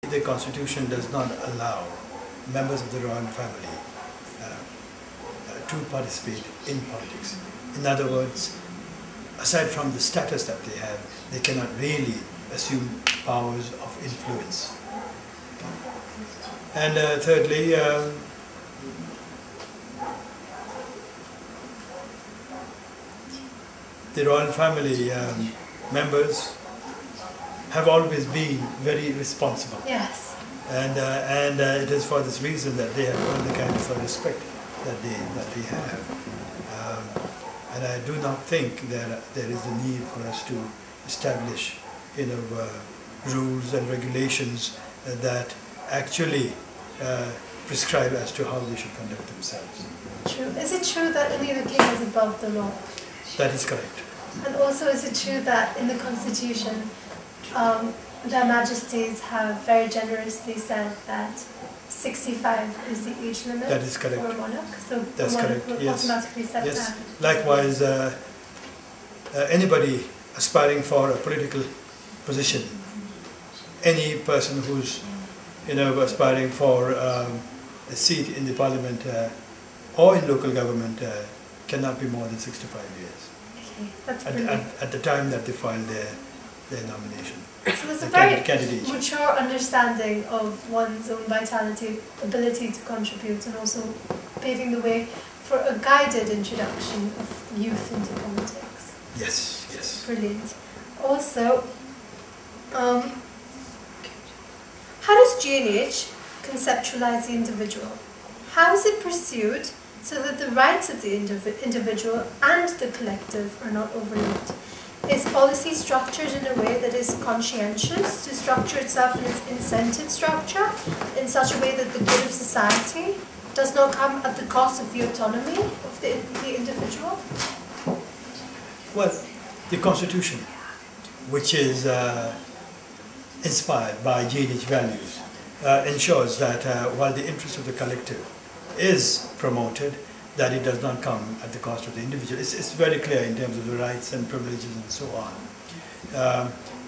The constitution does not allow members of the royal family to participate in politics. In other words, aside from the status that they have, they cannot really assume powers of influence. And thirdly, the royal family members have always been very responsible. Yes. And it is for this reason that they have earned the kind of respect that they have. And I do not think that there is a need for us to establish, rules and regulations that actually prescribe as to how they should conduct themselves. True. Is it true that only the king is above the law? That is correct. And also, is it true that in the constitution, Their Majesties have very generously said that 65 is the age limit that is correct. for a monarch? So that's the monarch correct. will Yes. automatically step Yes. down. Likewise, anybody aspiring for a political position, any person who's aspiring for a seat in the parliament or in local government cannot be more than 65 years. Okay, that's brilliant. At the time that they file their nomination. So there's a very mature understanding of one's own vitality, ability to contribute, and also paving the way for a guided introduction of youth into politics. Yes, yes. Brilliant. Also, how does G&H conceptualize the individual? How is it pursued so that the rights of the individual and the collective are not overlooked? Is policy structured in a way that is conscientious to structure itself in its incentive structure in such a way that the good of society does not come at the cost of the autonomy of the individual? Well, the Constitution, which is inspired by G&H values, ensures that while the interest of the collective is promoted, that it does not come at the cost of the individual. It's very clear in terms of the rights and privileges and so on.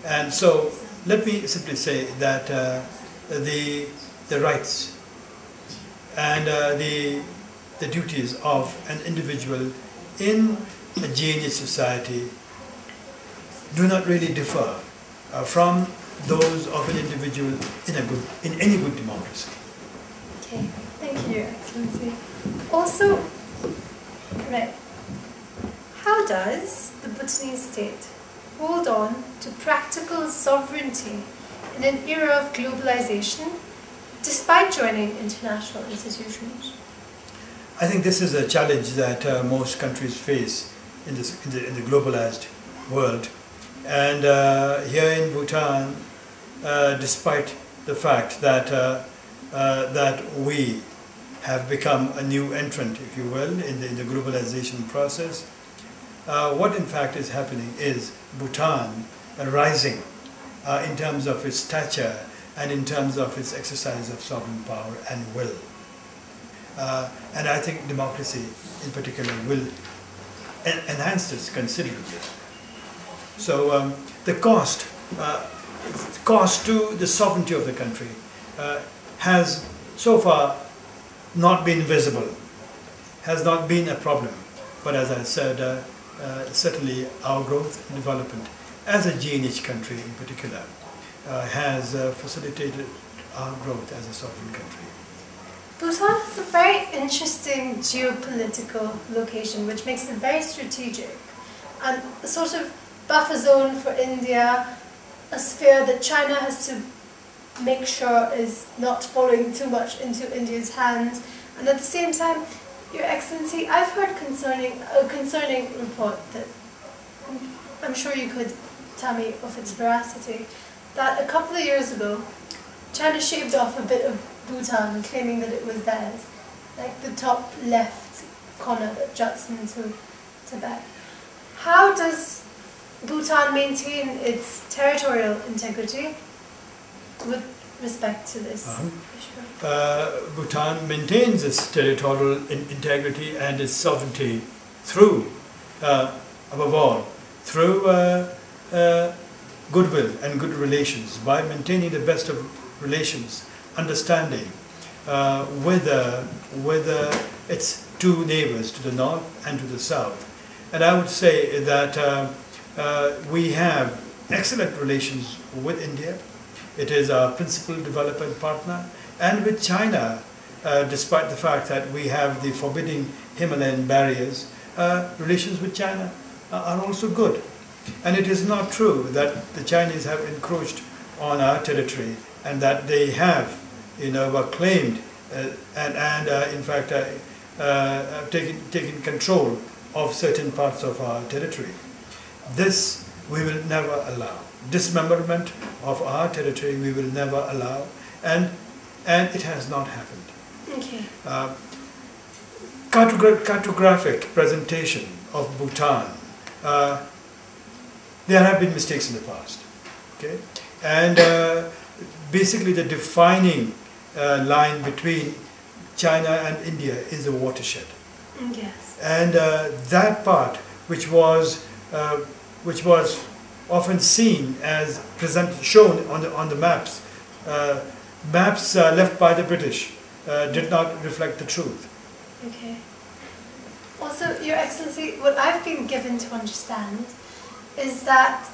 And so let me simply say that the rights and the duties of an individual in a G&H society do not really differ from those of an individual in any good democracy. Okay, thank you, Your Excellency. Also, right, how does the Bhutanese state hold on to practical sovereignty in an era of globalization despite joining international institutions? I think this is a challenge that most countries face in the globalized world. And here in Bhutan, despite the fact that we have become a new entrant, if you will, in the globalization process, what in fact is happening is Bhutan rising in terms of its stature and in terms of its exercise of sovereign power and will. And I think democracy in particular will enhance this considerably. So the cost to the sovereignty of the country has so far not been visible, has not been a problem. But as I said, certainly our growth and development as a G&H country in particular has facilitated our growth as a sovereign country. Bhutan has a very interesting geopolitical location, which makes it very strategic and a sort of buffer zone for India, a sphere that China has to make sure is not falling too much into India's hands. And at the same time, Your Excellency, I've heard a concerning report that I'm sure you could tell me of its veracity, that a couple of years ago, China shaved off a bit of Bhutan, claiming that it was theirs, like the top left corner that juts into Tibet. How does Bhutan maintain its territorial integrity with respect to this issue? Bhutan maintains its territorial integrity and its sovereignty through, above all, through goodwill and good relations, by maintaining the best of relations, understanding with its two neighbors to the north and to the south. And I would say that we have excellent relations with India. It is our principal development partner, and with China, despite the fact that we have the forbidding Himalayan barriers, relations with China are also good. And it is not true that the Chinese have encroached on our territory and that they have, claimed and in fact taken control of certain parts of our territory. This we will never allow. Dismemberment of our territory we will never allow, and it has not happened. Okay. Cartographic presentation of Bhutan. There have been mistakes in the past, okay, and basically the defining line between China and India is the watershed. Yes. And that part, which was often seen as shown on the maps, maps left by the British did not reflect the truth. Okay. Also, Your Excellency, what I've been given to understand is that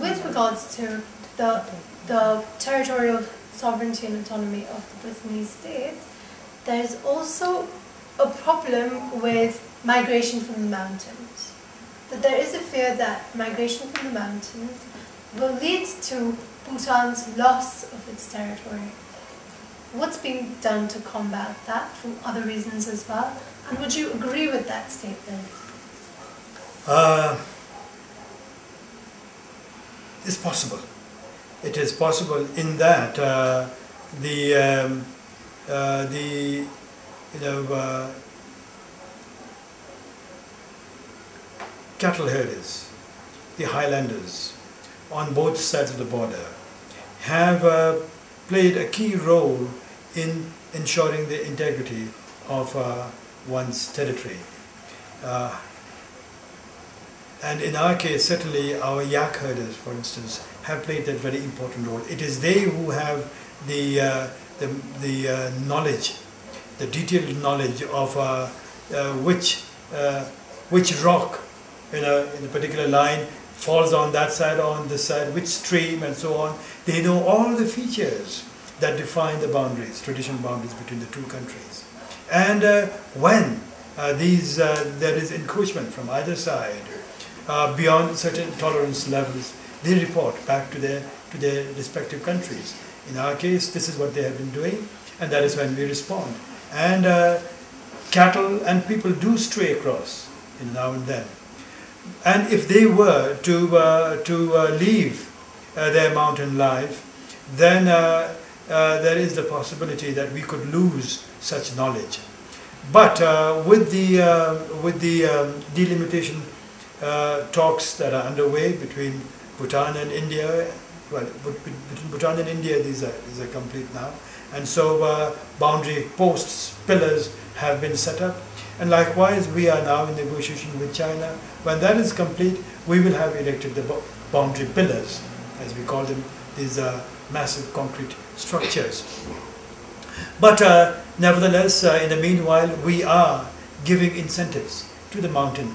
with regards to the territorial sovereignty and autonomy of the Bhutanese state, there's also a problem with migration from the mountains. That there is a fear that migration from the mountains will lead to Bhutan's loss of its territory. What's being done to combat that for other reasons as well? And would you agree with that statement? It's possible. It is possible in that cattle herders, the highlanders on both sides of the border have played a key role in ensuring the integrity of one's territory. And in our case, certainly our yak herders, for instance, have played that very important role. It is they who have the knowledge, the detailed knowledge of which rock in a particular line falls on that side or on this side, which stream and so on. They know all the features that define the boundaries, traditional boundaries between the two countries. And when there is encroachment from either side, beyond certain tolerance levels, they report back to their respective countries. In our case, this is what they have been doing, and that is when we respond. And cattle and people do stray across now and then. And if they were to leave their mountain life, then there is the possibility that we could lose such knowledge. But with the delimitation talks that are underway between Bhutan and India, well, between Bhutan and India, these are complete now, and so boundary posts, pillars have been set up, and likewise we are now in negotiation with China. When that is complete, we will have erected the boundary pillars, as we call them, these massive concrete structures. But nevertheless, in the meanwhile, we are giving incentives to the mountain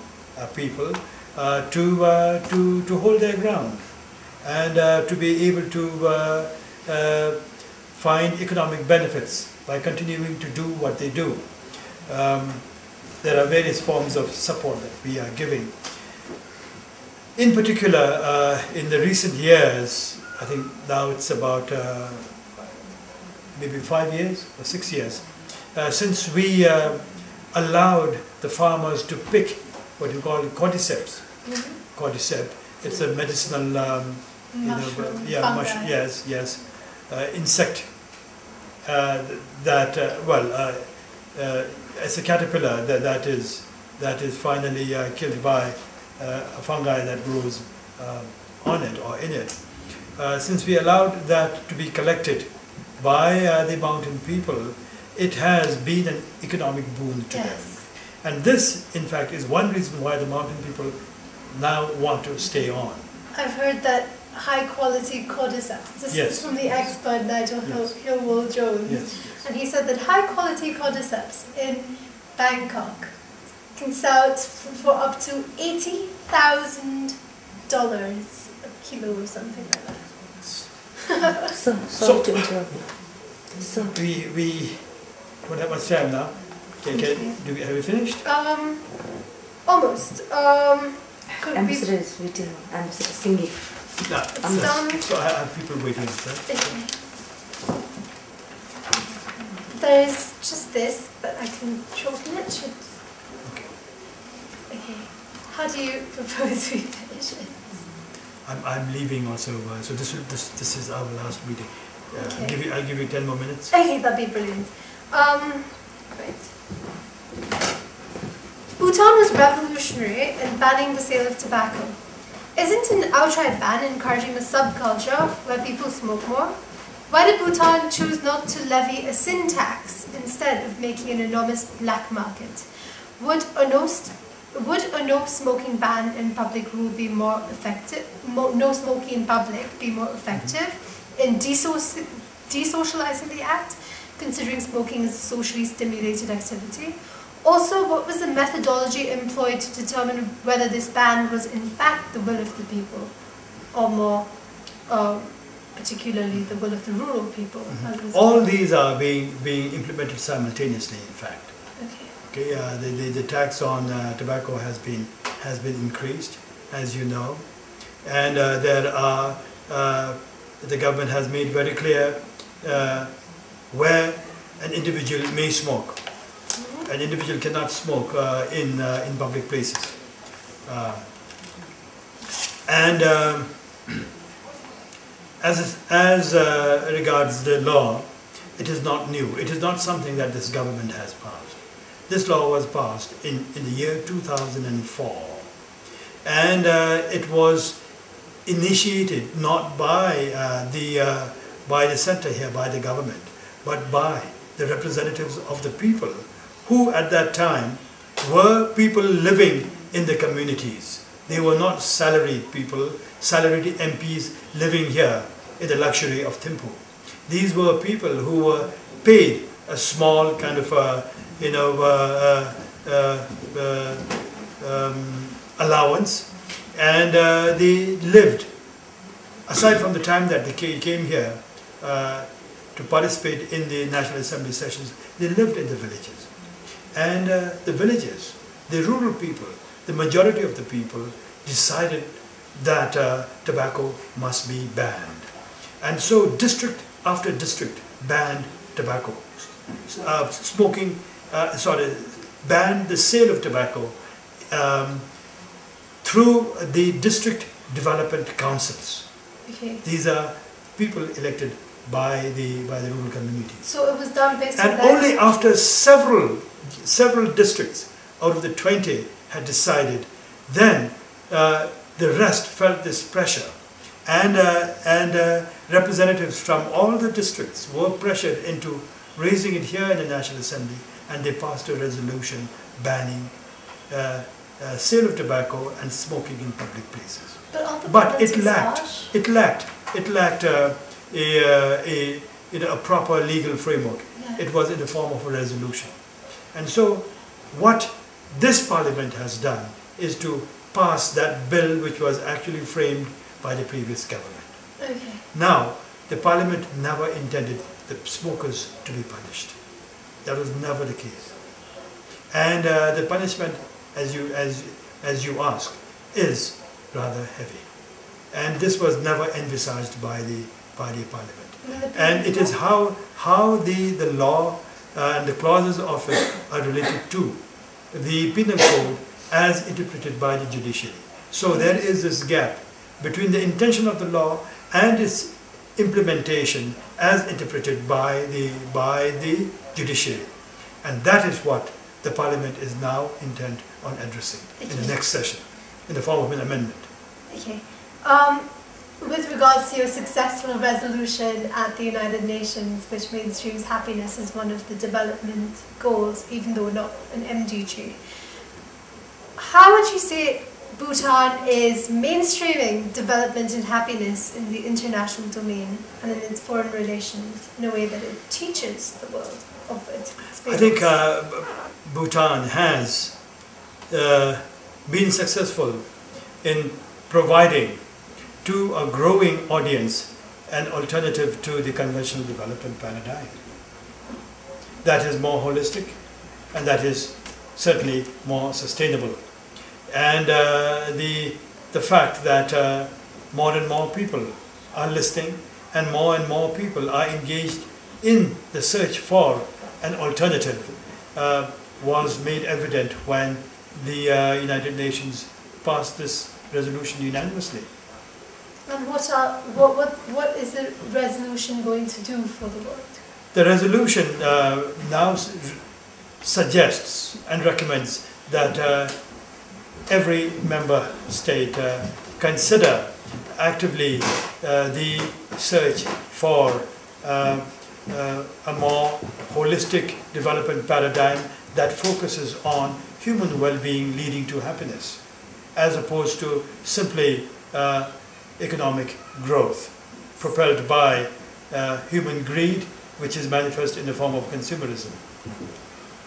people to hold their ground and to be able to find economic benefits by continuing to do what they do. There are various forms of support that we are giving. In particular, in the recent years, I think now it's about maybe 5 years or 6 years, since we allowed the farmers to pick what you call cordyceps. Mm-hmm. Cordyceps, it's a medicinal, mushroom, insect that it's a caterpillar that is finally killed by a fungi that grows on it or in it. Since we allowed that to be collected by the mountain people, it has been an economic boon to them. And this, in fact, is one reason why the mountain people now want to stay on. I've heard that high quality cordyceps. This Yes. is from the expert Nigel Yes. Hillwell-Jones. Yes, yes. And he said that high quality cordyceps in Bangkok can sell for up to $80,000 a kilo or something like that. Sorry to interrupt you. So, We don't have much time now. Okay, have we finished? Almost. Could I'm we? serious waiting. I'm singing. No. It's done. So I have people waiting. Sir. Okay. There's just this, but I can shorten it. Should. Okay. Okay. How do you propose we finish it? I'm leaving also. So this is our last meeting. Okay. I'll give you 10 more minutes. Okay, that'd be brilliant. Right. Bhutan was revolutionary in banning the sale of tobacco. Isn't an outright ban encouraging a subculture where people smoke more? Why did Bhutan choose not to levy a sin tax instead of making an enormous black market? Would a no smoking ban in public rule be more effective? No smoking in public be more effective in desocializing the act, considering smoking as a socially stimulated activity? Also, what was the methodology employed to determine whether this ban was in fact the will of the people, or more particularly the will of the rural people? All these are being implemented simultaneously, in fact. Okay. Okay. The tax on tobacco has been increased, as you know, and there are the government has made very clear where an individual may smoke. An individual cannot smoke in public places. As regards the law, it is not new. It is not something that this government has passed. This law was passed in the year 2004, and it was initiated not by the center here, by the government, but by the representatives of the people, who at that time were people living in the communities. They were not salaried people, salaried MPs living here in the luxury of Thimphu. These were people who were paid a small kind of allowance, and they lived, aside from the time that they came here to participate in the National Assembly sessions, they lived in the villages. And the villages, the rural people, the majority of the people decided that tobacco must be banned. And so district after district banned tobacco. Banned the sale of tobacco through the district development councils. Okay. These are people elected by the rural community. So it was done based on And that? only after several districts out of the 20 had decided, then the rest felt this pressure, and representatives from all the districts were pressured into raising it here in the National Assembly, and they passed a resolution banning sale of tobacco and smoking in public places. But it lacked a proper legal framework. Yeah. It was in the form of a resolution. And so what this parliament has done is to pass that bill which was actually framed by the previous government. Okay. Now, the parliament never intended the smokers to be punished. That was never the case. And the punishment, as you ask, is rather heavy. And this was never envisaged by the parliament. And it is how the law and the clauses of it are related to the penal code as interpreted by the judiciary. So there is this gap between the intention of the law and its implementation as interpreted by the judiciary. And that is what the parliament is now intent on addressing in the next session, in the form of an amendment. Okay. With regards to your successful resolution at the United Nations, which mainstreams happiness as one of the development goals, even though not an MDG, how would you say Bhutan is mainstreaming development and happiness in the international domain and in its foreign relations in a way that it teaches the world of its experience? I think Bhutan has been successful in providing to a growing audience an alternative to the conventional development paradigm that is more holistic and that is certainly more sustainable. And the fact that more and more people are listening and more people are engaged in the search for an alternative was made evident when the United Nations passed this resolution unanimously. And what is the resolution going to do for the world? The resolution now suggests and recommends that every member state consider actively the search for a more holistic development paradigm that focuses on human well-being leading to happiness, as opposed to simply economic growth propelled by human greed, which is manifest in the form of consumerism.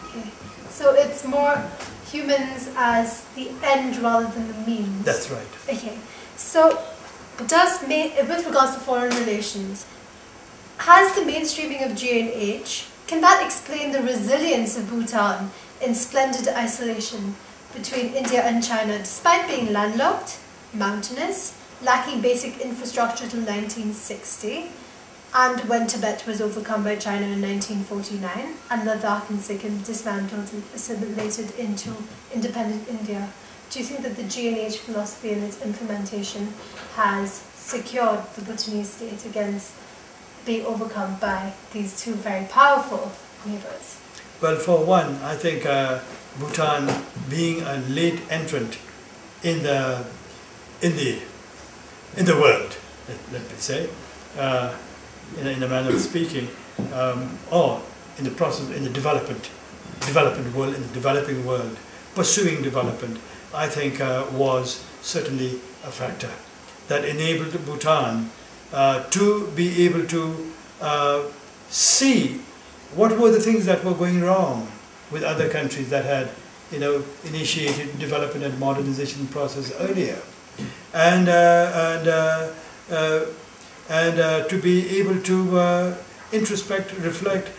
Okay. So it's more humans as the end rather than the means. That's right. Okay. So with regards to foreign relations, has the mainstreaming of G&H, can that explain the resilience of Bhutan in splendid isolation between India and China, despite being landlocked, mountainous, lacking basic infrastructure till 1960, and when Tibet was overcome by China in 1949, and Ladakh and Sikkim dismantled and assimilated into independent India? Do you think that the G&H philosophy and its implementation has secured the Bhutanese state against being overcome by these two very powerful neighbours? Well, for one, I think Bhutan, being a late entrant in the world, let me say, in a manner of speaking, or in the process, in the development world, in the developing world, pursuing development, I think was certainly a factor that enabled Bhutan to be able to see what were the things that were going wrong with other countries that had, initiated development and modernization process earlier, and to be able to introspect, reflect,